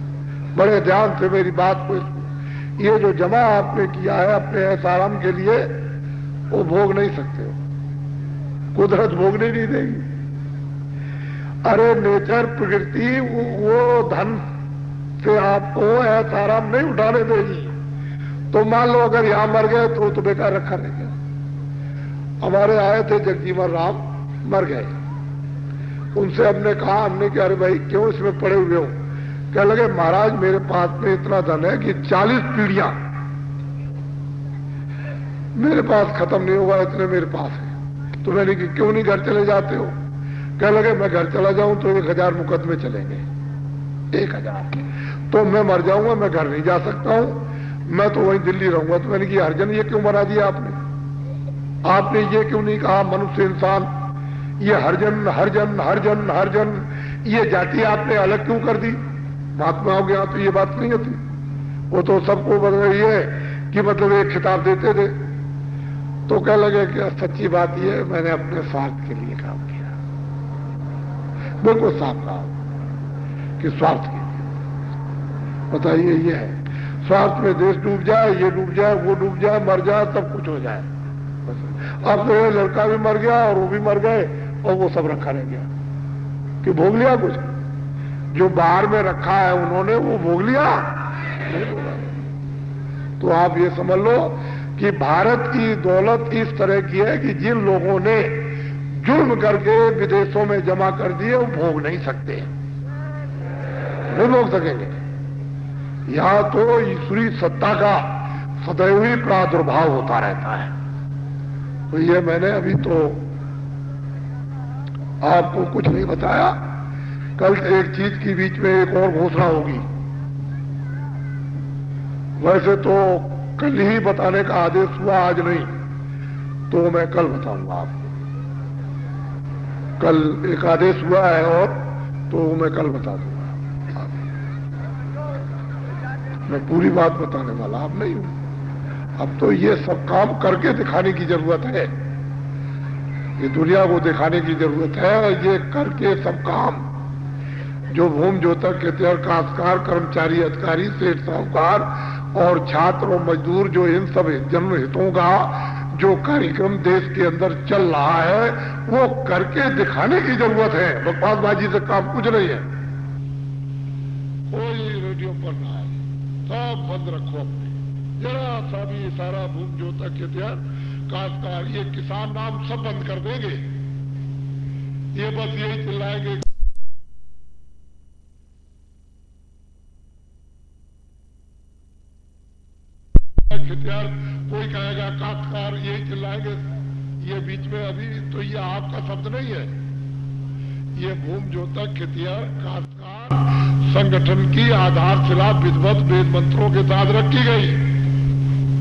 बड़े ध्यान से मेरी बात को, ये जो जमा आपने किया है अपने ऐसाराम के लिए, वो भोग नहीं सकते हो, कुदरत भोगने नहीं देगी। अरे नेचर, प्रकृति वो धन से आपको ऐसाराम नहीं उठाने देगी। तो मान लो अगर यहां मर गए तो बेकार रखा रह गया। हमारे आए थे जगजीवन राम, मर गए। उनसे हमने कहा, हमने कि अरे भाई क्यों इसमें पड़े हुए हो? कह लगे महाराज मेरे पास में इतना धन है कि 40 पीढ़ियां मेरे पास खत्म नहीं होगा, इतने मेरे पास है। तो मैंने कि क्यों नहीं घर चले जाते हो? कह लगे मैं घर चला जाऊं तो 1000 मुकदमे चलेंगे, 1000। तो मैं मर जाऊंगा, मैं घर नहीं जा सकता हूं, मैं तो वहीं दिल्ली रहूंगा। तो मैंने कि हरजन ये क्यों बना दिया आपने? आपने ये क्यों नहीं कहा मनुष्य इंसान? ये हरजन हरजन हरजन हरजन, ये जाति आपने अलग क्यों कर दी? महात्मा हो गया तो ये बात नहीं होती। वो तो सबको बदल रही है कि मतलब एक खिताब देते थे। तो कह लगे कि सच्ची बात ये, मैंने अपने स्वार्थ के लिए काम किया। बिल्कुल साफ कहा कि स्वार्थ के लिए। बताइए, ये है स्वार्थ में देश डूब जाए, ये डूब जाए, वो डूब जाए, मर जाए, सब कुछ हो जाए। अब तो ये लड़का भी मर गया और वो भी मर गए, और वो सब रखा रह गया कि भोग लिया कुछ। जो बाहर में रखा है उन्होंने वो भोग लिया नहीं भोगा। तो आप ये समझ लो कि भारत की दौलत इस तरह की है कि जिन लोगों ने जुर्म करके विदेशों में जमा कर दिए वो भोग नहीं सकते, नहीं भोग सकेंगे। यहां तो ईश्वरी सत्ता का सदैव ही प्रादुर्भाव होता रहता है। तो ये मैंने अभी तो आपको कुछ नहीं बताया कल एक चीज की बीच में एक और घोषणा होगी। वैसे तो कल ही बताने का आदेश हुआ, आज नहीं, तो मैं कल बताऊंगा आपको। कल एक आदेश हुआ है और तो मैं कल बता दूंगा आपको। मैं पूरी बात बताने वाला अब नहीं हूं। अब तो ये सब काम करके दिखाने की जरूरत है, ये दुनिया को दिखाने की जरूरत है। ये करके सब काम जो भूमि जोतक, खेतिहर, काश्तकार, कर्मचारी, अधिकारी, सेठ, साहूकार और छात्र और मजदूर, जो इन सब जन हितों का जो कार्यक्रम देश के अंदर चल रहा है, वो करके दिखाने की जरूरत है। बकवासबाजी से काम कुछ नहीं है। कोई रेडियो पर ना है, सब बंद रखो अपने। जरा सा भी सारा भूमि जोतक, खेतिहर, काश्तकार, ये किसान नाम सब बंद कर देंगे। ये बस यही चिल्लाएंगे खेतिहर, कोई कहेगा काश्तकार, यही चिल्लाएंगे। ये बीच में अभी तो ये आपका शब्द नहीं है, ये भूमि जोतक, खेतिहर, काश्तकार संगठन की आधारशिला विधिवत वेद मंत्रों के साथ रखी गई।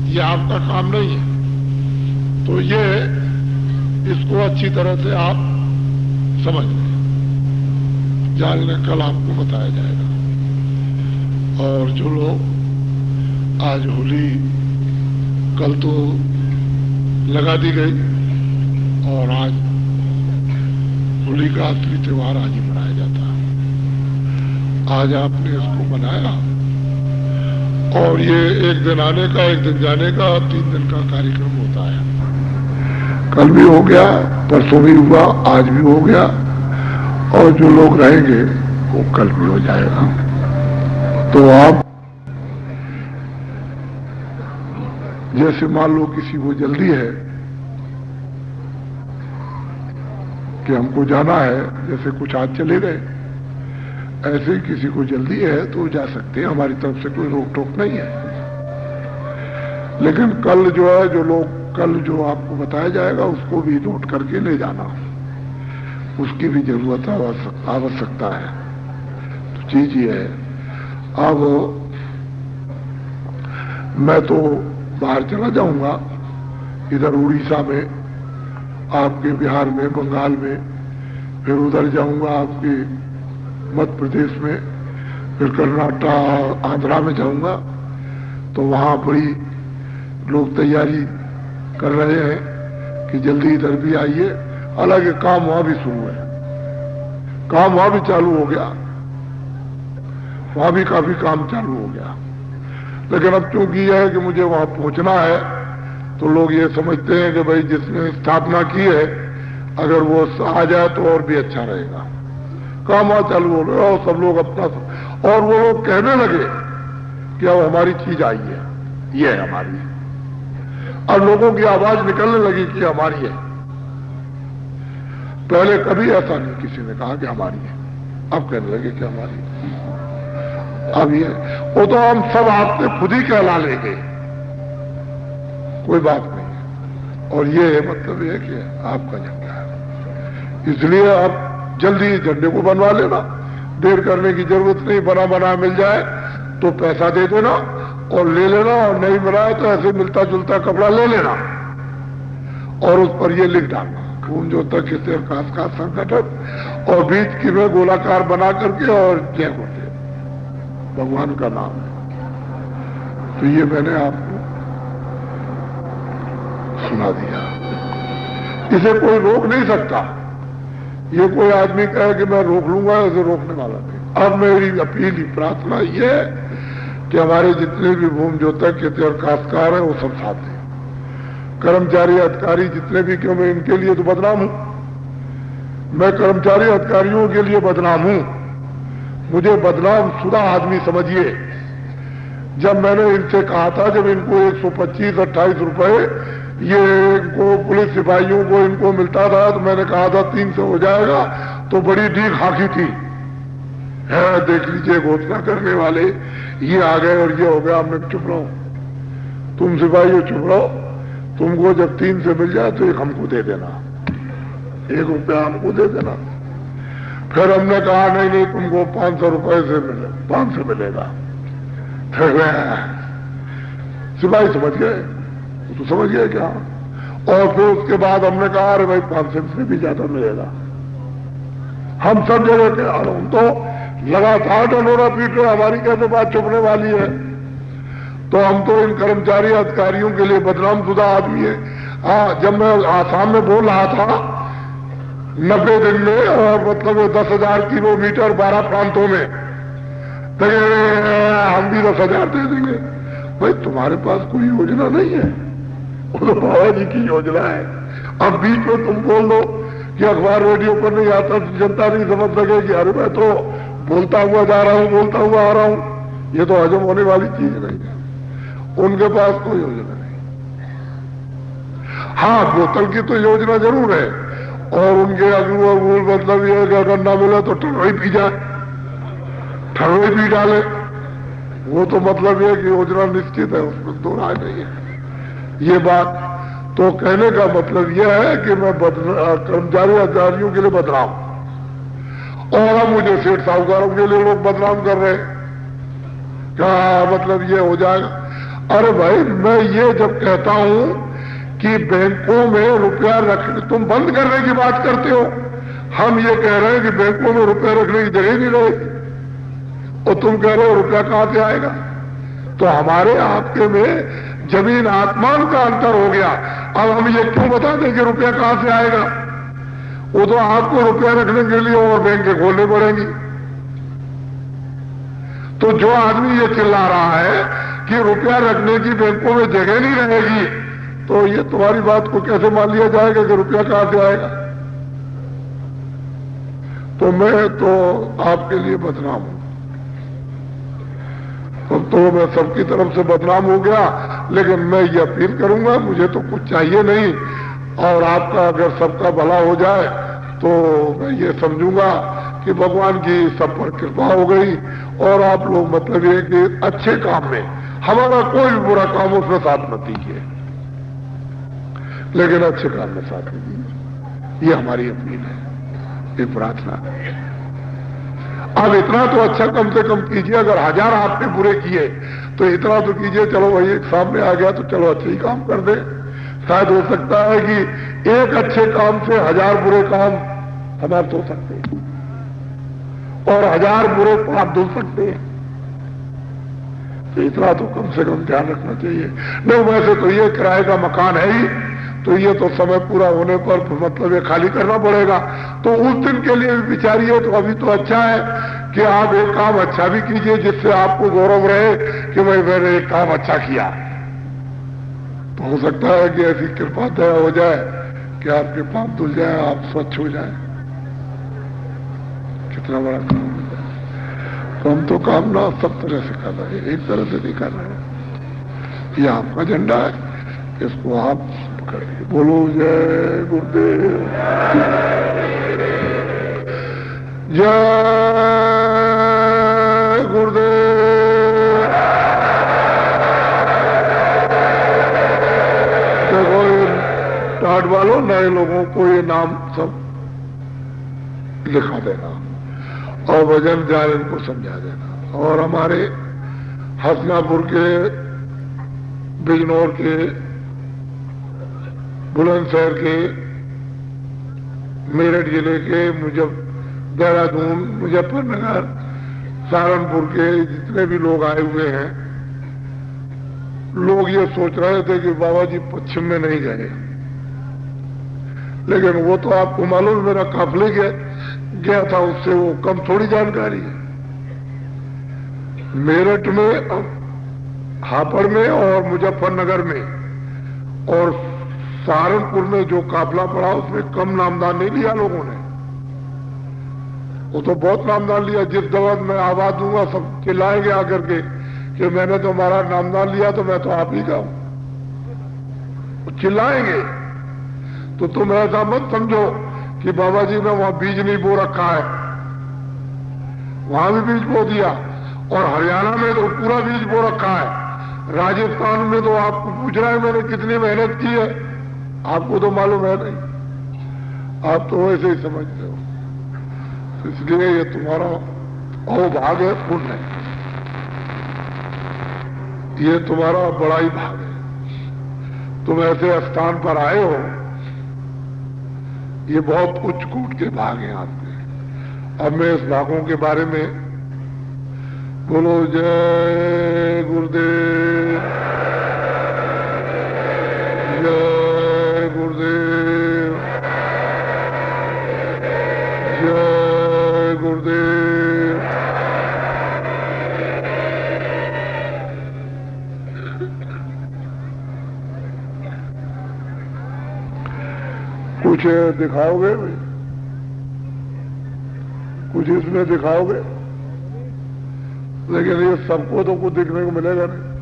ये आपका काम नहीं है। तो ये इसको अच्छी तरह से आप समझ लें, जान लें, कल आपको बताया जाएगा। और जो लोग आज होली, कल तो लगा दी गई और आज होली का असली त्योहार आज ही मनाया जाता है। आज आपने इसको मनाया और ये एक दिन आने का, एक दिन जाने का, 3 दिन का कार्यक्रम होता है। कल भी हो गया, परसों भी हुआ, आज भी हो गया और जो लोग रहेंगे वो कल भी हो जाएगा। तो आप जैसे मान लो किसी को जल्दी है कि हमको जाना है, जैसे कुछ आज चले गए, ऐसे ही किसी को जल्दी है तो जा सकते हैं, हमारी तरफ से कोई रोक टोक नहीं है। लेकिन कल जो है, जो लोग कल जो आपको बताया जाएगा उसको भी नोट करके ले जाना, उसकी भी जरूरत आवश्यकता है। तो चीज ये है, अब मैं तो बाहर चला जाऊंगा, इधर उड़ीसा में, आपके बिहार में, बंगाल में, फिर उधर जाऊंगा आपके मध्य प्रदेश में, फिर कर्नाटक, आंध्रा में जाऊंगा। तो वहां बड़ी लोग तैयारी कर रहे हैं कि जल्दी इधर भी आइए। हालांकि काम वहां भी शुरू है, काम वहां भी चालू हो गया, वहां भी काफी काम चालू हो गया। लेकिन अब चूंकि यह है कि मुझे वहां पहुंचना है, तो लोग ये समझते हैं कि भाई जिसने स्थापना की है, अगर वो आ जाए तो और भी अच्छा रहेगा। काम वहां चालू हो गया और सब लोग अपना, और वो लोग कहने लगे कि अब हमारी चीज आई है, ये है हमारी है। अब लोगों की आवाज निकलने लगी कि हमारी है। पहले कभी ऐसा नहीं किसी ने कहा कि हमारी है, अब कहने लगे कि हमारी है। अब ये वो तो हम सब आपसे खुद ही कहला लेंगे, कोई बात नहीं है। और ये मतलब ये कि आपका झंडा है, इसलिए आप जल्दी झंडे को बनवा लेना, देर करने की जरूरत नहीं। बना बना मिल जाए तो पैसा दे देना और ले लेना, और नहीं बनाए तो ऐसे मिलता जुलता कपड़ा ले लेना और उस पर ये लिख डालना, भूमि जोतक, खेतिहर, काश्तकार संगठन, और बीच की में गोलाकार बना करके और जय बोले, भगवान का नाम है। तो ये मैंने आपको सुना दिया, इसे कोई रोक नहीं सकता। ये कोई आदमी कहे कि मैं रोक लूंगा, ऐसे रोकने वाला नहीं। अब मेरी अपील ही, प्रार्थना ये है कि हमारे जितने भी भूमि जोतक, खेतिहर, काश्तकार है वो सब साथ दें। कर्मचारी, अधिकारी जितने भी, क्यों मैं इनके लिए तो बदनाम हूं, मैं कर्मचारी अधिकारियों के लिए बदनाम हूं। मुझे बदनाम शुदा आदमी समझिए। जब मैंने इनसे कहा था, जब इनको 125-28 रुपए ये इनको पुलिस सिपाहियों को इनको मिलता था, तो मैंने कहा था 300 हो जाएगा, तो बड़ी डीक हाकी थी। है, देख लीजिए घोषणा करने वाले ये आ गए और ये हो गया। हमने चुप रहो, तुम सिपाहियों चुप रहो, तुमको जब 300 मिल जाए तो एक हमको दे देना, 1 रुपया हमको दे देना। फिर हमने कहा नहीं नहीं तुमको 500 रुपए से मिले 500 मिलेगा। फिर सिपाही समझ गए, तो समझ गए क्या। और फिर उसके बाद हमने कहा अरे भाई 500 से भी ज्यादा मिलेगा। हम सब जगह के हम तो लगातार डंडोरा पीट रहे, हमारी कैसे बात चुपने वाली है। तो हम तो इन कर्मचारी अधिकारियों के लिए बदनाम शुदा आदमी है। हाँ, जब मैं आसाम में बोल रहा था 90 दिन में और मतलब 10,000 किलोमीटर 12 प्रांतों में, तो हम भी 10,000 दे देंगे। भाई तुम्हारे पास कोई योजना नहीं है, वो तो बाबा जी की योजना है। अब बीच में तुम बोल दो कि अखबार रेडियो पर नहीं आता तो जनता नहीं समझ सकेगी अरे मैं तो बोलता हुआ जा रहा हूं, बोलता हुआ आ रहा हूं। ये तो हजम होने वाली चीज नहीं है। उनके पास कोई योजना नहीं। हाँ, बोतल की तो योजना जरूर है, और उनके अगुल मतलब ये कि अगर ना मिले तो ठंडोई पी जाए, ठंडोई पी डाले। वो तो मतलब ये कि योजना निश्चित है, उसमें दो राय नहीं है। ये बात तो कहने का मतलब यह है कि मैं कर्मचारी अधिकारियों के लिए बदनाम, और अब मुझे सेठ साहूकारों के लिए लोग बदनाम कर रहे हैं। क्या मतलब ये हो जाएगा। अरे भाई मैं ये जब कहता हूं कि बैंकों में रुपया रखने, तुम बंद करने की बात करते हो, हम ये कह रहे हैं कि बैंकों में रुपया रखने की जगह नहीं रहेगी, और तुम कह रहे हो रुपया कहां से आएगा। तो हमारे आपके में जमीन आसमान का अंतर हो गया। अब हम ये क्यों बता दें कि रुपया कहां से आएगा। वो तो आपको रुपया रखने के लिए और बैंक खोलने पड़ेंगी। तो जो आदमी ये चिल्ला रहा है कि रुपया रखने की बैंकों में जगह नहीं रहेगी, तो ये तुम्हारी बात को कैसे मान लिया जाएगा कि रुपया कहां से आएगा। तो मैं तो आपके लिए बदनाम हूं। तो मैं सबकी तरफ से बदनाम हो गया, लेकिन मैं ये अपील करूंगा, मुझे तो कुछ चाहिए नहीं, और आपका अगर सबका भला हो जाए तो मैं ये समझूंगा कि भगवान की सब पर कृपा हो गई। और आप लोग मतलब ये कि अच्छे काम में, हमारा कोई भी बुरा काम उसमें साथ मत दीजिए, लेकिन अच्छे काम में साथ दीजिए। ये हमारी अपील है, ये प्रार्थना है। अब इतना तो अच्छा कम से कम कीजिए। अगर 1000 आपने बुरे किए तो इतना तो कीजिए, चलो भाई एक सामने आ गया तो चलो अच्छे ही काम कर दे। शायद हो सकता है कि एक अच्छे काम से 1000 बुरे काम हमारे धो सकते हैं, और 1000 बुरे पाप धुल सकते हैं। तो इतना तो कम से कम ध्यान रखना चाहिए। नहीं वैसे तो ये किराए का मकान है ही, तो ये तो समय पूरा होने पर मतलब ये खाली करना पड़ेगा। तो उस दिन के लिए भी विचारिए। तो अभी तो अच्छा है कि आप एक काम अच्छा भी कीजिए, जिससे आपको गौरव रहे कि मैंने एक काम अच्छा किया। तो हो सकता है कि ऐसी कृपा दया हो जाए कि आपके पाप धुल जाए, आप स्वच्छ हो जाए। कितना बड़ा काम है। तो हम तो काम ना सब तरह से कर रहे हैं, एक तरह से नहीं कर रहे। ये आपका झंडा है, इसको आप पकड़िए। बोलो जय गुरुदेव, जय गुरुदेव। देखो टाट वालों नए लोगों को ये नाम सब लिखा देना, और भजन जान इनको समझा देना। और हमारे हसनापुर के, बिजनौर के, बुलंदशहर के, मेरठ जिले के, देहरादून, मुजफ्फरनगर, सहारनपुर के जितने भी लोग आए हुए हैं, लोग ये सोच रहे थे कि बाबा जी पश्चिम में नहीं गए, लेकिन वो तो आपको मालूम मेरा काफले गया था, उससे वो कम थोड़ी जानकारी है। मेरठ में, हापुड़ में और मुजफ्फरनगर में और सहारनपुर में जो काफला पड़ा उसमें कम नामदान नहीं लिया लोगों ने। वो तो बहुत नामदान लिया। जिस दौरान मैं आवाज दूंगा सब चिल्लाएंगे आकर के कि मैंने तो हमारा नामदान लिया, तो मैं तो आप ही का हूं, चिल्लाएंगे। तो तुम ऐसा मत समझो कि बाबा जी ने वहां बीज नहीं बो रखा है, वहां भी बीज बो दिया, और हरियाणा में तो पूरा बीज बो रखा है। राजस्थान में तो आपको पूछ रहा है मैंने कितनी मेहनत की है, आपको तो मालूम है नहीं, आप तो वैसे ही समझते हो। इसलिए ये तुम्हारा अहोभाग है, पुण्य है। ये तुम्हारा बड़ा ही भाग है। तुम ऐसे स्थान पर आए हो, ये बहुत उच्च कूट के भाग हैं आपके। अब मैं इस भागों के बारे में बोलो जय गुरुदेव, जय गुरुदेव, जय गुरुदेव। कुछ दिखाओगे भाई? कुछ इसमें दिखाओगे? लेकिन ये सबको तो कुछ देखने को मिलेगा नहीं।